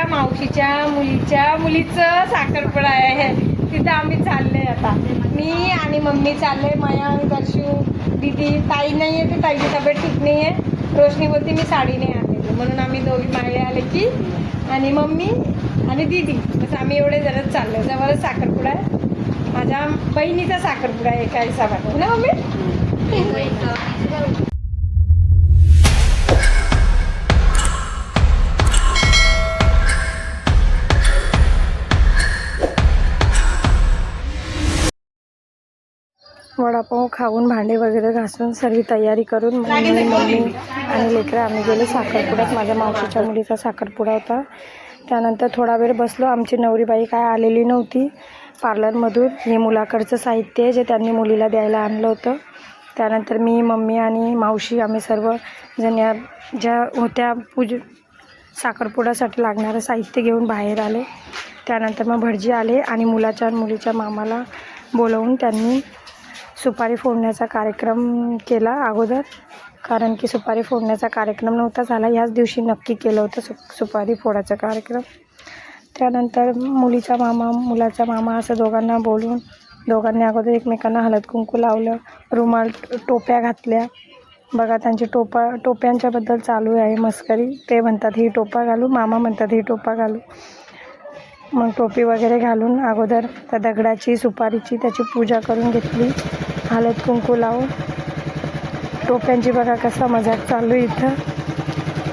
मावशीच्या मुलीचं साखरपुडा आहे. तिथं आम्ही चालले आता. मी आणि मम्मी चालले. माया आणि दर्शू दीदी. ताई नाही आहे, ती ताईची तब्येत ठीक नाही आहे. रोशनी बोलते मी साडी नाही आणलेली, म्हणून आम्ही दोघी माळे आले की आणि मम्मी आणि दीदी बस आम्ही एवढे जणच चाललो. जवळच साखरपुडा आहे. माझ्या बहिणीचा साखरपुडा आहे एका हिसाबात ना मम्मी. वडापाव खाऊन भांडे वगैरे घासून सर्व तयारी करून मम्मी आणि लेकरं आम्ही गेलो साखरपुड्यात. माझ्या मावशीच्या मुलीचा साखरपुडा होता. त्यानंतर थोडा वेळ बसलो. आमची नवरीबाई काय आलेली नव्हती पार्लरमधून. हे मुलाकडचं साहित्य आहे जे त्यांनी मुलीला द्यायला आणलं होतं. त्यानंतर मी मम्मी आणि मावशी आम्ही सर्व जण या ज्या होत्या साखरपुड्यासाठी लागणारं साहित्य घेऊन बाहेर आले. त्यानंतर मग भटजी आले आणि मुलाच्या आणि मुलीच्या मामाला बोलवून त्यांनी सुपारी फोडण्याचा कार्यक्रम केला अगोदर, कारण की सुपारी फोडण्याचा कार्यक्रम नव्हता झाला. ह्याच दिवशी नक्की केलं होतं सुपारी फोडायचा कार्यक्रम. त्यानंतर मुलीचा मामा मुलाचा मामा असं दोघांना बोलून दोघांनी अगोदर एकमेकांना हळद कुंकू लावलं. रुमाल टोप्या घातल्या. बघा त्यांची टोप्यांच्याबद्दल चालू आहे मस्करी. ते म्हणतात ही टोपा घालू, मामा म्हणतात ही टोपा घालू. मग टोपी वगैरे घालून अगोदर त्या दगडाची सुपारीची त्याची पूजा करून घेतली. हळद कुंकू लावून टोप्यांची बघा कसा मजाक चालू इथं.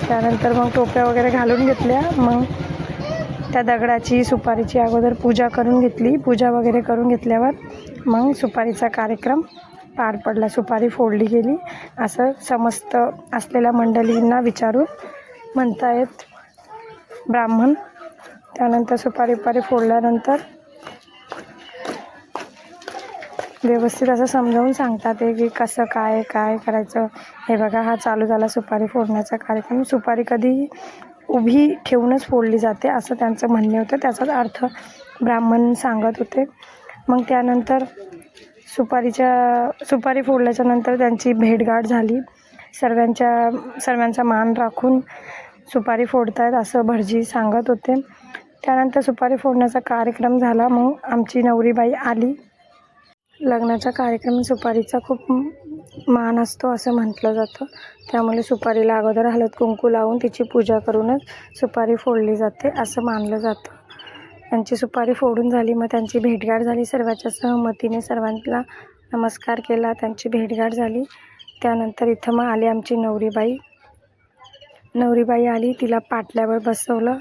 त्यानंतर मग टोप्या वगैरे घालून घेतल्या. मग त्या दगडाची सुपारीची अगोदर पूजा करून घेतली. पूजा वगैरे करून घेतल्यावर मग सुपारीचा कार्यक्रम पार पडला. सुपारी फोडली गेली असं समस्त असलेल्या मंडळींना विचारून म्हणतायत ब्राह्मण. त्यानंतर सुपारी फोडल्यानंतर व्यवस्थित असं समजावून सांगतात की कसं काय करायचं. हे बघा हा चालू झाला सुपारी फोडण्याचा कार्यक्रम. सुपारी कधी उभी ठेवूनच फोडली जाते असं त्यांचं म्हणणे होतं. त्याचाच अर्थ ब्राह्मण सांगत होते. मग त्यानंतर सुपारी फोडल्याच्या नंतर त्यांची भेटगाठ झाली. सर्वांचा मान राखून सुपारी फोडतायत असं भटजी सांगत होते. त्यानंतर सुपारी फोडण्याचा कार्यक्रम झाला. मग आमची नवरीबाई आली. लग्नाचा कार्यक्रम सुपारीचा खूप मान असतो असं म्हटलं जातं. त्यामुळे सुपारीला अगोदर हळद कुंकू लावून तिची पूजा करूनच सुपारी फोडली जाते असं मानलं जातं. त्यांची सुपारी फोडून झाली. मग त्यांची भेटगाठ झाली. सर्वांच्या सहमतीने सर्वांना नमस्कार केला. त्यांची भेटगाठ झाली. त्यानंतर इथं मग आली आमची नवरीबाई आली. तिला पाटल्यावर बसवलं.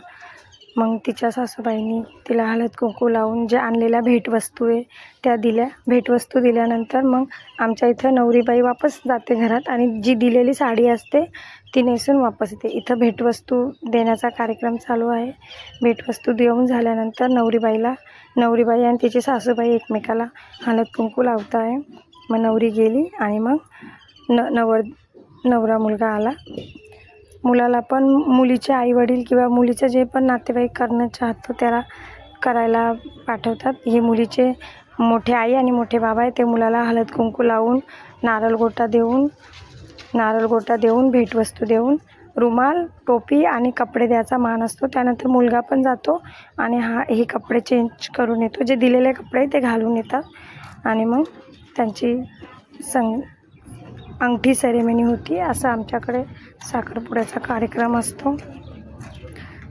मग तिच्या सासूबाईंनी तिला हळद कुंकू लावून जे आणलेल्या भेटवस्तू आहे त्या दिल्या. भेटवस्तू दिल्यानंतर मग आमच्या इथं नवरीबाई वापस जाते घरात आणि जी दिलेली साडी असते ती नेसून वापस येते. इथं भेटवस्तू देण्याचा कार्यक्रम चालू आहे. भेटवस्तू देऊन झाल्यानंतर नवरीबाई आणि तिची सासूबाई एकमेकाला हळद कुंकू लावत आहे. मग नवरी गेली आणि मग नवरा मुलगा आला. मुलाला पण मुलीचे आईवडील किंवा मुलीचं जे पण नातेवाईक करणं चाहतो त्याला करायला पाठवतात. हे मुलीचे मोठे आई आणि मोठे बाबा आहे. ते मुलाला हळद कुंकू लावून नारळ गोटा देऊन भेटवस्तू देऊन रुमाल टोपी आणि कपडे द्यायचा मान असतो. त्यानंतर मुलगा पण जातो आणि हे कपडे चेंज करून येतो. जे दिलेले कपडे ते घालून येतात आणि मग त्यांची अंगठी सेरेमनी होती. असं आमच्याकडे साखरपुड्याचा कार्यक्रम असतो.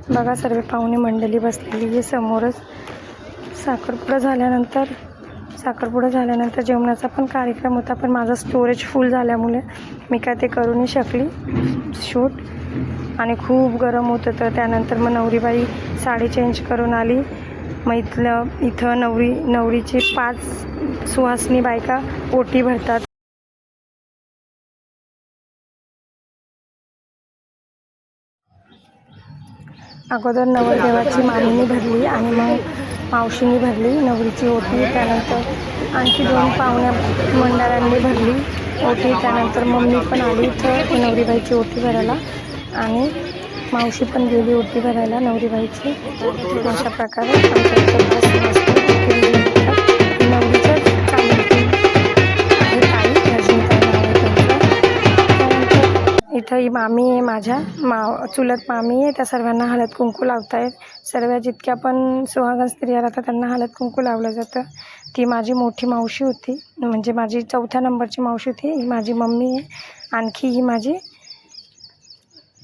बघा सर्व पाहुणे मंडळी बसलेली आहे समोरच. साखरपुडा झाल्यानंतर जेवणाचा पण कार्यक्रम होता. पण माझा स्टोरेज फुल झाल्यामुळे मी काय ते करू नाही शकली शूट. आणि खूप गरम होतं. तर त्यानंतर मग नवरीबाई साडी चेंज करून आली. मग इथं नवरीची 5 सुहासनी बायका ओटी भरतात. अगोदर नवरदेवाची मामीनी भरली आणि मग मावशीनी भरली नवरीची ओटी. त्यानंतर आणखी 2 पाहुण्या मंडळांनी भरली ओटी. त्यानंतर मम्मी पण आली इथं नवरीबाईची ओटी भरायला आणि मावशी पण गेली ओटी भरायला नवरीबाईची. अशा प्रकारे नवरीचं चालू आहे. इथं ही मामी आहे, माझ्या चुलत मामी आहे. त्या सर्वांना हळद कुंकू लावतायत. सर्व जितक्या पण सुहागन स्त्रिया राहतात त्यांना हळद कुंकू लावलं जातं. ती माझी मोठी मावशी होती, म्हणजे माझी 4थ्या नंबरची मावशी होती. ही माझी मम्मी आहे. आणखी ही माझी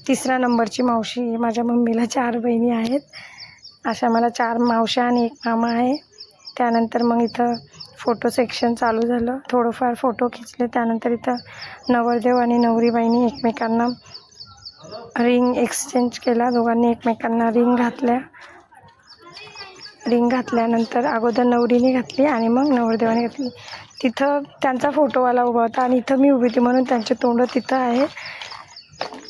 3ऱ्या नंबरची मावशी आहे. माझ्या मम्मीला 4 बहिणी आहेत. अशा मला 4 मावश्या आणि 1 मामा आहे. त्यानंतर मग इथं फोटो सेक्शन चालू झालं. थोडंफार फोटो खिचले. त्यानंतर इथं नवरदेव आणि नवरीबाईंनी एकमेकांना रिंग एक्सचेंज केला. दोघांनी एकमेकांना रिंग घातल्या. रिंग घातल्यानंतर अगोदर नवरीने घातली आणि मग नवरदेवाने घातली. तिथं त्यांचा फोटोवाला उभा होता आणि इथं मी उभी होती, म्हणून त्यांचे तोंड तिथं आहे.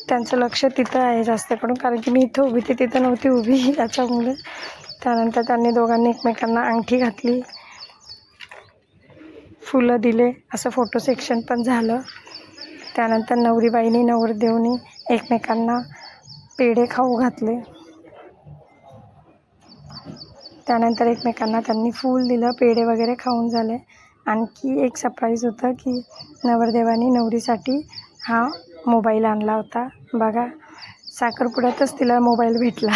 त्यांचं लक्ष तिथं आहे जास्त करून, कारण की मी इथं उभी होती, तिथं नव्हती उभी याच्यामुळे. त्यानंतर त्यांनी दोघांनी एकमेकांना अंगठी घातली, फुलं दिले. असं फोटो सेक्शन पण झालं. त्यानंतर नवरीबाईनी नवरदेवनी एकमेकांना पेढे खाऊ घातले. त्यानंतर एकमेकांना त्यांनी फूल दिलं. पेढे वगैरे खाऊन झाले. आणखी एक सरप्राईज होतं की नवरदेवानी नवरीसाठी हा मोबाईल आणला होता. बघा, साखरपुड्यातच तिला मोबाईल भेटला.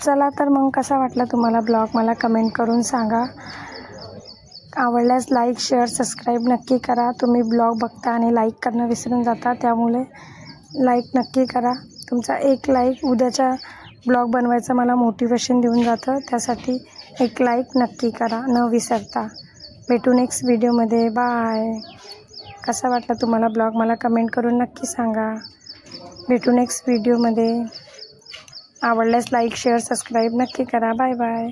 चला तर मग कसा वाटला तुम्हाला ब्लॉग मला कमेंट करून सांगा. आवडल्यास लाईक, शेअर, सबस्क्राईब नक्की करा. तुम्ही ब्लॉग बघता आणि लाईक करणं विसरून जाता, त्यामुळे लाईक नक्की करा. तुमचा एक लाईक उद्याच्या ब्लॉग बनवायचं मला मोटिवेशन देऊन जातं. त्यासाठी एक लाईक नक्की करा न विसरता. भेटू नेक्स्ट व्हिडिओमध्ये. बाय. कसा वाटला तुम्हाला ब्लॉग मला कमेंट करून नक्की सांगा. भेटू नेक्स्ट व्हिडिओमध्ये. आवडल्यास लाईक, शेअर, सबस्क्राईब नक्की करा. Bye bye.